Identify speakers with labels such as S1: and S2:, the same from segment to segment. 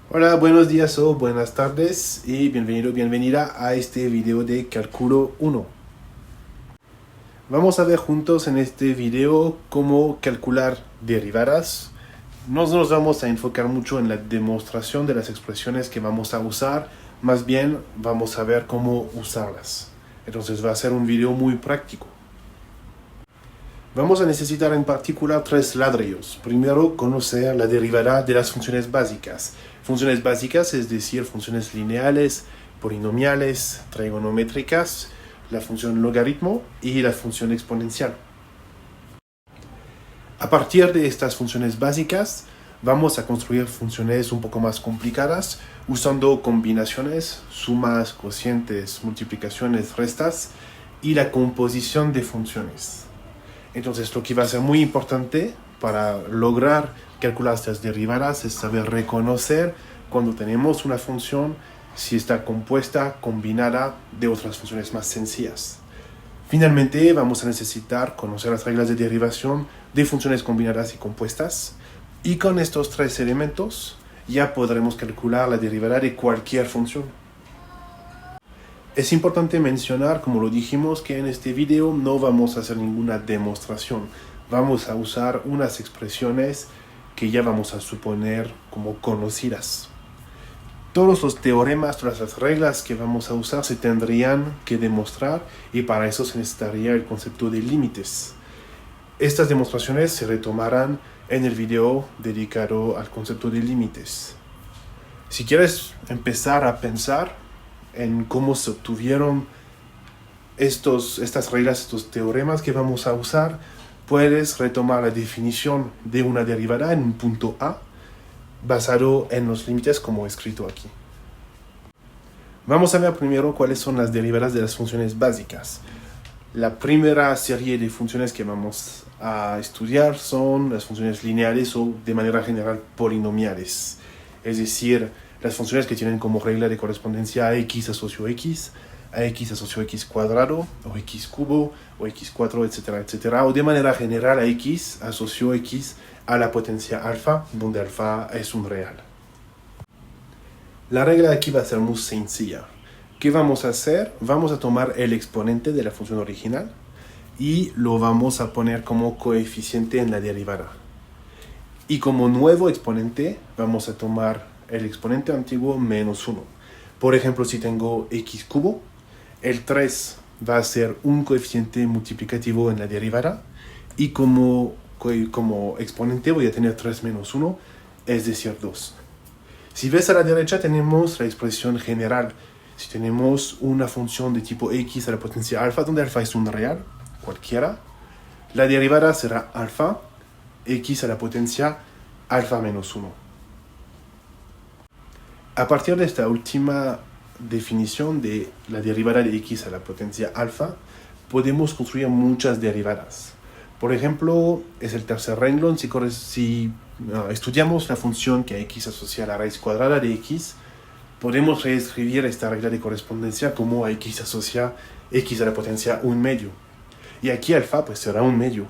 S1: Hola, buenos días o buenas tardes y bienvenida a este video de Cálculo 1. Vamos a ver juntos en este video cómo calcular derivadas. No nos vamos a enfocar mucho en la demostración de las expresiones que vamos a usar, más bien vamos a ver cómo usarlas. Entonces va a ser un video muy práctico. Vamos a necesitar en particular 3 ladrillos. Primero, conocer la derivada de las funciones básicas. Funciones básicas, es decir, funciones lineales, polinomiales, trigonométricas, la función logaritmo y la función exponencial. A partir de estas funciones básicas, vamos a construir funciones un poco más complicadas, usando combinaciones, sumas, cocientes, multiplicaciones, restas y la composición de funciones. Entonces, lo que va a ser muy importante para lograr calcular estas derivadas es saber reconocer cuando tenemos una función si está compuesta, combinada de otras funciones más sencillas. Finalmente, vamos a necesitar conocer las reglas de derivación de funciones combinadas y compuestas. Y con estos 3 elementos ya podremos calcular la derivada de cualquier función. Es importante mencionar, como lo dijimos, que en este video no vamos a hacer ninguna demostración. Vamos a usar unas expresiones que ya vamos a suponer como conocidas. Todos los teoremas, todas las reglas que vamos a usar se tendrían que demostrar y para eso se necesitaría el concepto de límites. Estas demostraciones se retomarán en el video dedicado al concepto de límites. Si quieres empezar a pensar en cómo se obtuvieron estas reglas, estos teoremas que vamos a usar, puedes retomar la definición de una derivada en un punto A, basado en los límites como escrito aquí. Vamos a ver primero cuáles son las derivadas de las funciones básicas. La primera serie de funciones que vamos a estudiar son las funciones lineales o, de manera general, polinomiales. Es decir, las funciones que tienen como regla de correspondencia a x asocio x, a x asocio x cuadrado, o x cubo, o x4, etcétera, etcétera. O de manera general a x asocio x a la potencia alfa, donde alfa es un real. La regla aquí va a ser muy sencilla. ¿Qué vamos a hacer? Vamos a tomar el exponente de la función original y lo vamos a poner como coeficiente en la derivada. Y como nuevo exponente vamos a tomar el exponente antiguo menos 1. Por ejemplo, si tengo x cubo, el 3 va a ser un coeficiente multiplicativo en la derivada y como exponente voy a tener 3 menos 1, es decir, 2. Si ves a la derecha tenemos la expresión general. Si tenemos una función de tipo x a la potencia alfa, donde alfa es un real, cualquiera, la derivada será alfa, x a la potencia alfa menos 1. A partir de esta última definición de la derivada de x a la potencia alfa, podemos construir muchas derivadas. Por ejemplo, es el tercer renglón. Si estudiamos la función que a x asocia a la raíz cuadrada de x, podemos reescribir esta regla de correspondencia como a x asocia x a la potencia 1 medio. Y aquí alfa pues será 1 medio.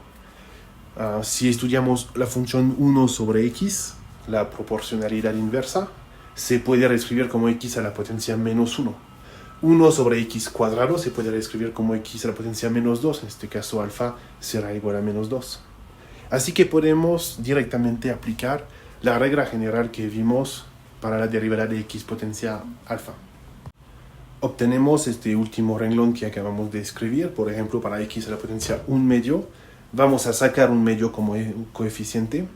S1: Si estudiamos la función 1 sobre x, la proporcionalidad inversa, se puede reescribir como x a la potencia menos 1. 1 sobre x cuadrado se puede reescribir como x a la potencia menos 2. En este caso alfa será igual a menos 2. Así que podemos directamente aplicar la regla general que vimos para la derivada de x potencia alfa. Obtenemos este último renglón que acabamos de escribir. Por ejemplo, para x a la potencia 1 medio, vamos a sacar 1 medio como coeficiente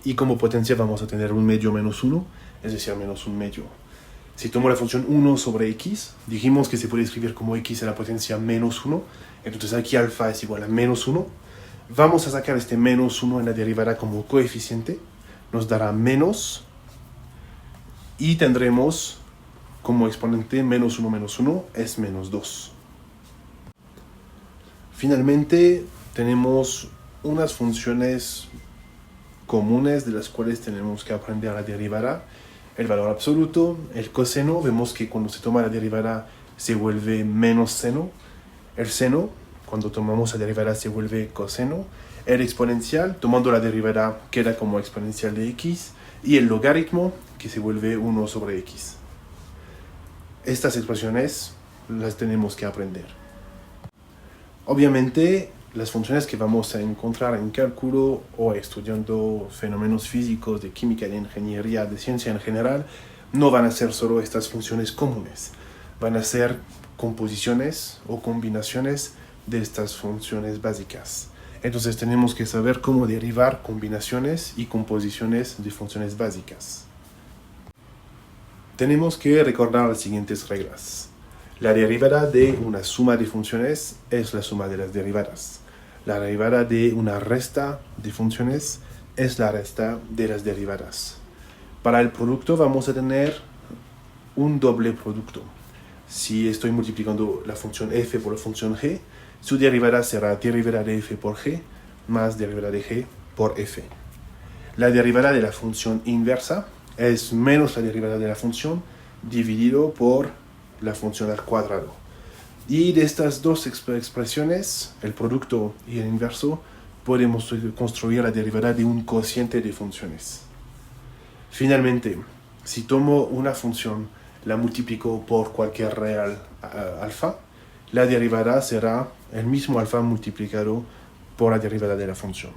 S1: y como potencia vamos a tener 1 medio menos 1, es decir, menos 1 medio. Si tomo la función 1 sobre x, dijimos que se puede escribir como x a la potencia menos 1, entonces aquí alfa es igual a menos 1. Vamos a sacar este menos 1 en la derivada como coeficiente, nos dará menos, y tendremos como exponente menos 1 es menos 2. Finalmente, tenemos unas funciones comunes de las cuales tenemos que aprender la derivada. El valor absoluto, el coseno, vemos que cuando se toma la derivada se vuelve menos seno. El seno, cuando tomamos la derivada se vuelve coseno. El exponencial, tomando la derivada queda como exponencial de x. Y el logaritmo, que se vuelve 1 sobre x. Estas expresiones las tenemos que aprender. Obviamente, las funciones que vamos a encontrar en cálculo o estudiando fenómenos físicos de química, de ingeniería, de ciencia en general, no van a ser solo estas funciones comunes. Van a ser composiciones o combinaciones de estas funciones básicas. Entonces tenemos que saber cómo derivar combinaciones y composiciones de funciones básicas. Tenemos que recordar las siguientes reglas. La derivada de una suma de funciones es la suma de las derivadas. La derivada de una resta de funciones es la resta de las derivadas. Para el producto vamos a tener un doble producto. Si estoy multiplicando la función f por la función g, su derivada será derivada de f por g más derivada de g por f. La derivada de la función inversa es menos la derivada de la función dividido por la función al cuadrado. Y de estas dos expresiones, el producto y el inverso, podemos construir la derivada de un cociente de funciones. Finalmente, si tomo una función, la multiplico por cualquier real alfa, la derivada será el mismo alfa multiplicado por la derivada de la función.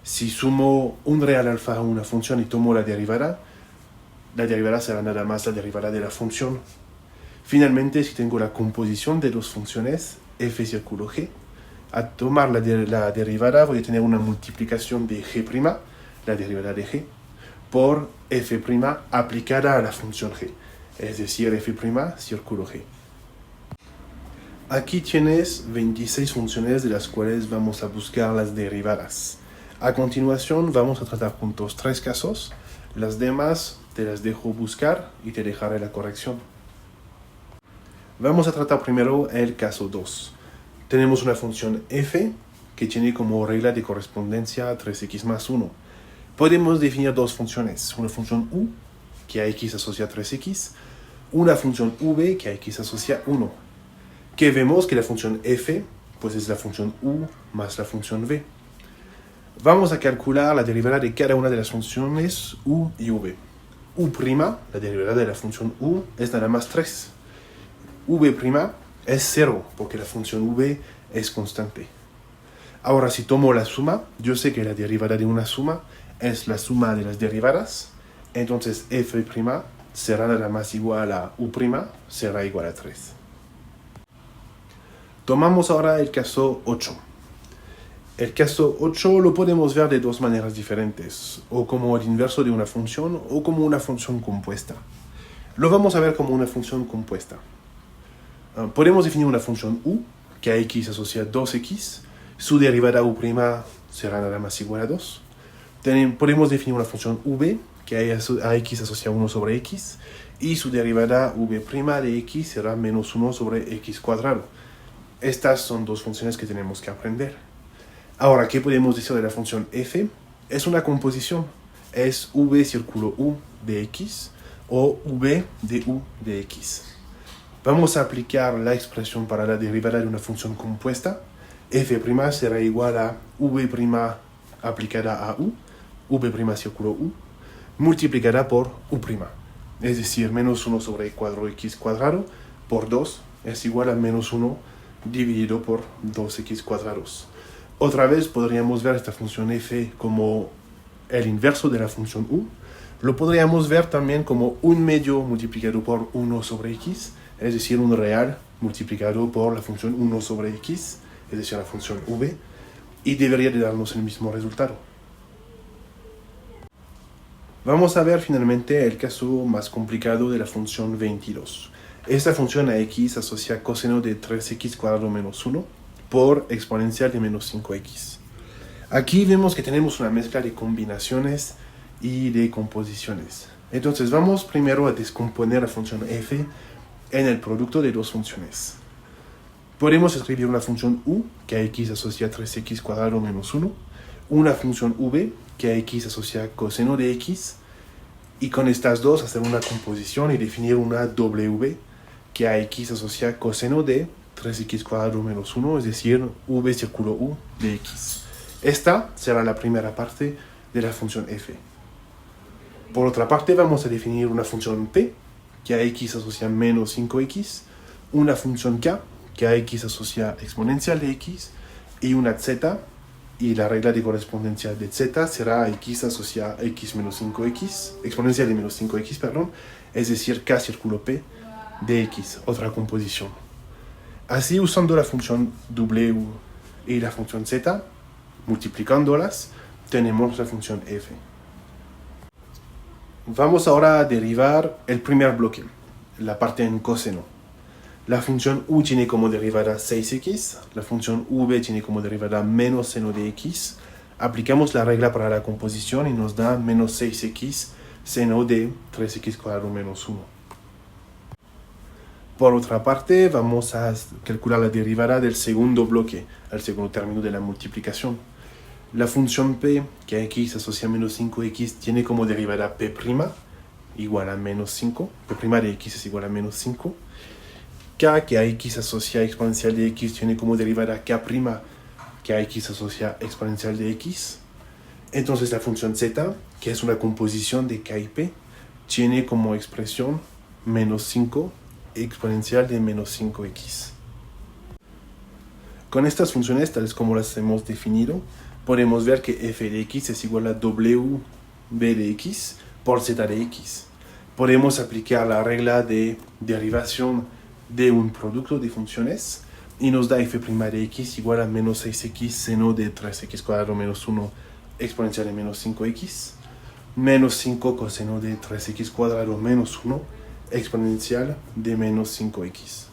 S1: Si sumo un real alfa a una función y tomo la derivada será nada más la derivada de la función. Finalmente, si tengo la composición de dos funciones, f círculo g, a tomar la derivada voy a tener una multiplicación de g', la derivada de g, por f' aplicada a la función g, es decir, f' círculo g. Aquí tienes 26 funciones de las cuales vamos a buscar las derivadas. A continuación vamos a tratar juntos 3 casos, las demás te las dejo buscar y te dejaré la corrección. Vamos a tratar primero el caso 2. Tenemos una función f que tiene como regla de correspondencia 3x más 1. Podemos definir dos funciones, una función u que a x asocia 3x, una función v que a x asocia 1. Que vemos que la función f pues es la función u más la función v. Vamos a calcular la derivada de cada una de las funciones u y v. U', la derivada de la función u, es nada más 3. V' es 0, porque la función v es constante. Ahora, si tomo la suma, yo sé que la derivada de una suma es la suma de las derivadas, entonces f' será nada más igual a u', será igual a 3. Tomamos ahora el caso 8. El caso 8 lo podemos ver de dos maneras diferentes, o como el inverso de una función, o como una función compuesta. Lo vamos a ver como una función compuesta. Podemos definir una función u, que a x asocia 2x, su derivada u' será nada más igual a 2. Podemos definir una función v, que a x asocia 1 sobre x, y su derivada v' de x será menos 1 sobre x cuadrado. Estas son dos funciones que tenemos que aprender. Ahora, ¿qué podemos decir de la función f? Es una composición. Es v círculo u de x o v de u de x. Vamos a aplicar la expresión para la derivada de una función compuesta. F' será igual a v' aplicada a u, v' círculo u, multiplicada por u'. Es decir, menos 1 sobre cuadrado x cuadrado por 2 es igual a menos 1 dividido por 2x cuadrados. Otra vez podríamos ver esta función f como el inverso de la función u. Lo podríamos ver también como un medio multiplicado por 1 sobre x, es decir, un real multiplicado por la función 1 sobre x, es decir, la función v, y debería de darnos el mismo resultado. Vamos a ver finalmente el caso más complicado de la función 22. Esta función a x asocia coseno de 3x cuadrado menos 1 por exponencial de menos 5x. Aquí vemos que tenemos una mezcla de combinaciones y de composiciones. Entonces vamos primero a descomponer la función f en el producto de dos funciones. Podemos escribir una función u que a x asocia 3x cuadrado menos 1, una función v que a x asocia coseno de x, y con estas dos hacer una composición y definir una w que a x asocia coseno de 3x cuadrado menos 1, es decir, v círculo u de x. Esta será la primera parte de la función f. Por otra parte, vamos a definir una función p, que a x asocia menos 5x, una función k, que a x asocia exponencial de x, y una z, y la regla de correspondencia de z será x asocia x menos 5x, exponencial de menos 5x, perdón, es decir, k círculo p de x, otra composición. Así, usando la función w y la función z, multiplicándolas, tenemos la función f. Vamos ahora a derivar el primer bloque, la parte en coseno. La función u tiene como derivada 6x, la función v tiene como derivada menos seno de x. Aplicamos la regla para la composición y nos da menos 6x seno de 3x cuadrado menos 1. Por otra parte, vamos a calcular la derivada del segundo bloque, el segundo término de la multiplicación. La función p, que a x asocia menos 5x, tiene como derivada p' igual a menos 5. P' de x es igual a menos 5. K, que a x asocia exponencial de x, tiene como derivada k', que a x asocia exponencial de x. Entonces la función z, que es una composición de k y p, tiene como expresión menos 5 exponencial de menos 5x. Con estas funciones, tales como las hemos definido, podemos ver que f de x es igual a w b de x por z de x. Podemos aplicar la regla de derivación de un producto de funciones y nos da f' de x igual a menos 6x seno de 3x cuadrado menos 1 exponencial de menos 5x, menos 5 coseno de 3x cuadrado menos 1 exponencial de menos 5x.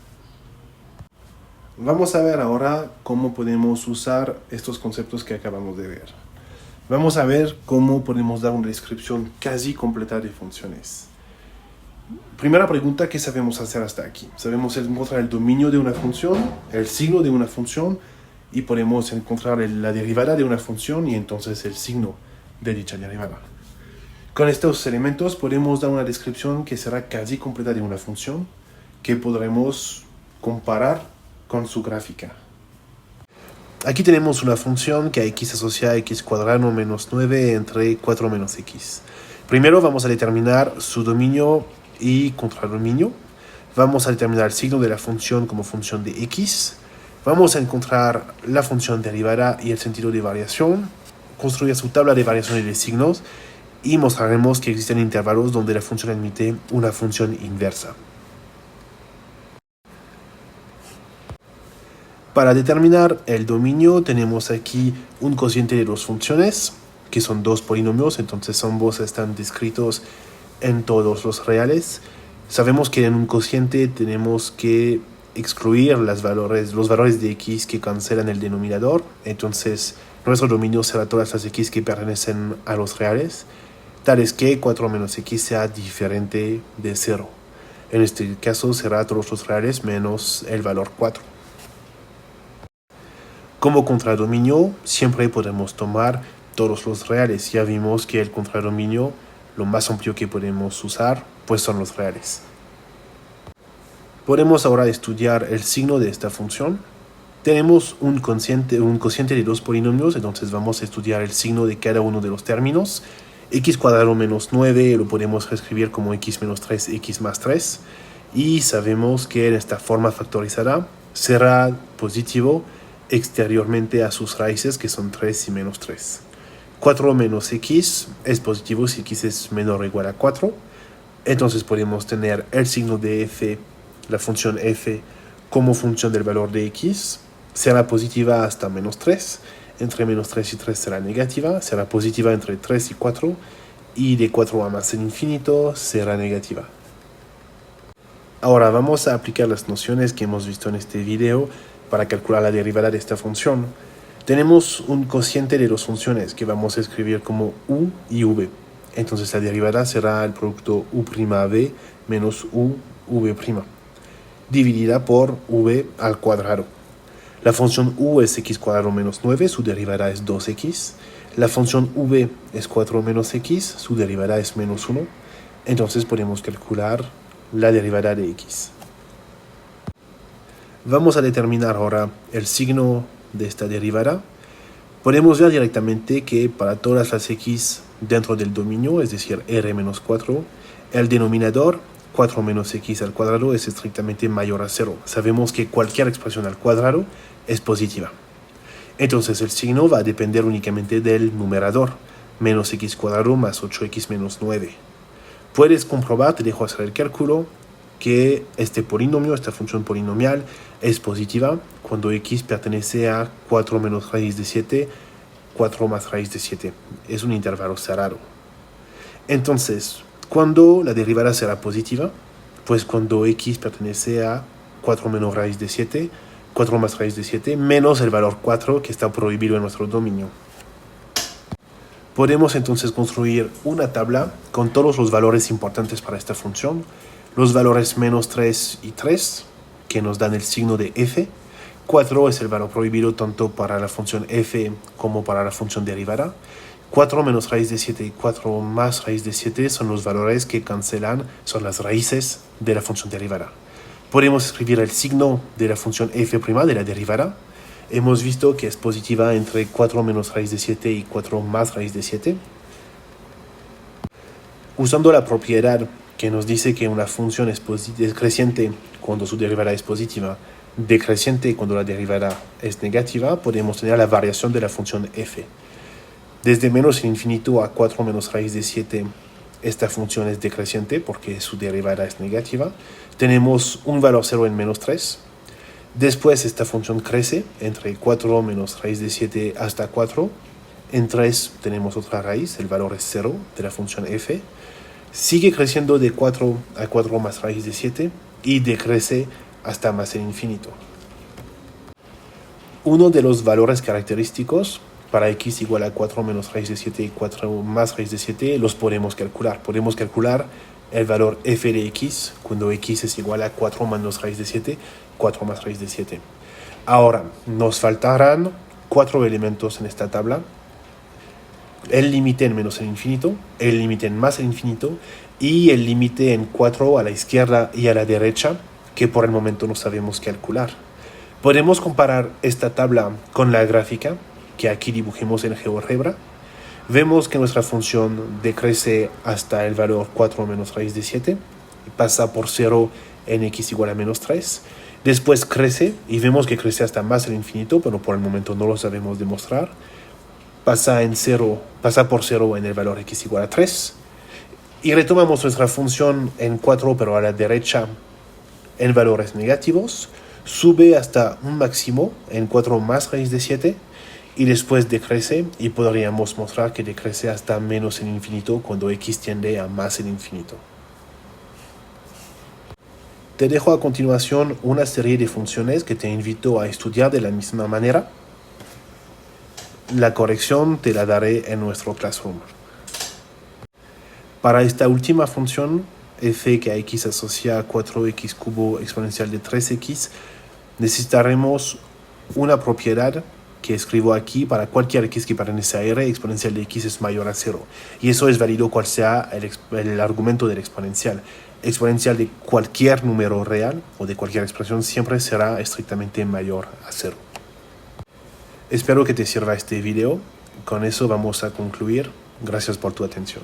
S1: Vamos a ver ahora cómo podemos usar estos conceptos que acabamos de ver. Vamos a ver cómo podemos dar una descripción casi completa de funciones. Primera pregunta, ¿qué sabemos hacer hasta aquí? Sabemos encontrar el dominio de una función, el signo de una función, y podemos encontrar la derivada de una función y entonces el signo de dicha derivada. Con estos elementos podemos dar una descripción que será casi completa de una función que podremos comparar con su gráfica. Aquí tenemos una función que a x asocia a x cuadrado menos 9 entre 4 menos x. Primero vamos a determinar su dominio y contradominio. Vamos a determinar el signo de la función como función de x. Vamos a encontrar la función derivada y el sentido de variación. Construir su tabla de variaciones de signos. Y mostraremos que existen intervalos donde la función admite una función inversa. Para determinar el dominio tenemos aquí un cociente de dos funciones, que son dos polinomios, entonces ambos están descritos en todos los reales. Sabemos que en un cociente tenemos que excluir los valores de x que cancelan el denominador, entonces nuestro dominio será todas las x que pertenecen a los reales, tales que 4 menos x sea diferente de 0. En este caso será todos los reales menos el valor 4. Como contradominio siempre podemos tomar todos los reales. Ya vimos que el contradominio, lo más amplio que podemos usar, pues son los reales. Podemos ahora estudiar el signo de esta función. Tenemos un cociente de dos polinomios, entonces vamos a estudiar el signo de cada uno de los términos. X cuadrado menos 9 lo podemos reescribir como x menos 3, x más 3. Y sabemos que en esta forma factorizada será positivo exteriormente a sus raíces, que son 3 y menos 3. 4 menos x es positivo si x es menor o igual a 4. Entonces podemos tener el signo de f, la función f, como función del valor de x. Será positiva hasta menos 3. Entre menos 3 y 3 será negativa, será positiva entre 3 y 4, y de 4 a más el infinito será negativa. Ahora vamos a aplicar las nociones que hemos visto en este video para calcular la derivada de esta función. Tenemos un cociente de dos funciones que vamos a escribir como u y v. Entonces la derivada será el producto u'b menos uv', dividida por v al cuadrado. La función u es x cuadrado menos 9, su derivada es 2x. La función v es 4 menos x, su derivada es menos 1. Entonces podemos calcular la derivada de x. Vamos a determinar ahora el signo de esta derivada. Podemos ver directamente que para todas las x dentro del dominio, es decir, r menos 4. El denominador, 4 menos x al cuadrado, es estrictamente mayor a 0. Sabemos que cualquier expresión al cuadrado es positiva. Entonces el signo va a depender únicamente del numerador, menos x cuadrado más 8x menos 9. Puedes comprobar, te dejo hacer el cálculo, que este polinomio, esta función polinomial, es positiva cuando x pertenece a 4 menos raíz de 7, 4 más raíz de 7. Es un intervalo cerrado. Entonces, ¿cuándo la derivada será positiva? Pues cuando x pertenece a 4 menos raíz de 7, 4 más raíz de 7, menos el valor 4 que está prohibido en nuestro dominio. Podemos entonces construir una tabla con todos los valores importantes para esta función. Los valores menos 3 y 3, que nos dan el signo de f. 4 es el valor prohibido tanto para la función f como para la función derivada. 4 menos raíz de 7 y 4 más raíz de 7 son los valores que cancelan, son las raíces de la función derivada. Podemos escribir el signo de la función f' de la derivada. Hemos visto que es positiva entre 4 menos raíz de 7 y 4 más raíz de 7. Usando la propiedad que nos dice que una función es creciente cuando su derivada es positiva, decreciente cuando la derivada es negativa, podemos tener la variación de la función f. Desde menos el infinito a 4 menos raíz de 7, esta función es decreciente porque su derivada es negativa. Tenemos un valor 0 en menos 3. Después esta función crece entre 4 menos raíz de 7 hasta 4. En 3 tenemos otra raíz, el valor es 0 de la función f. Sigue creciendo de 4 a 4 más raíz de 7 y decrece hasta más el infinito. Uno de los valores característicos para x igual a 4 menos raíz de 7 y 4 más raíz de 7 los podemos calcular. Podemos calcular el valor f de x cuando x es igual a 4 menos raíz de 7, 4 más raíz de 7. Ahora, nos faltarán 4 elementos en esta tabla. El límite en menos el infinito, el límite en más el infinito y el límite en 4 a la izquierda y a la derecha, que por el momento no sabemos calcular. Podemos comparar esta tabla con la gráfica que aquí dibujemos en GeoGebra. Vemos que nuestra función decrece hasta el valor 4 menos raíz de 7 y pasa por 0 en x igual a menos 3. Después crece y vemos que crece hasta más el infinito, pero por el momento no lo sabemos demostrar. Pasa por 0 en el valor x igual a 3. Y retomamos nuestra función en 4, pero a la derecha en valores negativos. Sube hasta un máximo en 4 más raíz de 7 y después decrece y podríamos mostrar que decrece hasta menos el infinito cuando x tiende a más el infinito. Te dejo a continuación una serie de funciones que te invito a estudiar de la misma manera. La corrección te la daré en nuestro Classroom. Para esta última función, f que a x asocia a 4x cubo exponencial de 3x, necesitaremos una propiedad que escribo aquí para cualquier x que pertenece a r, exponencial de x es mayor a 0. Y eso es válido cual sea el argumento del exponencial. Exponencial de cualquier número real o de cualquier expresión siempre será estrictamente mayor a 0. Espero que te sirva este video. Con eso vamos a concluir. Gracias por tu atención.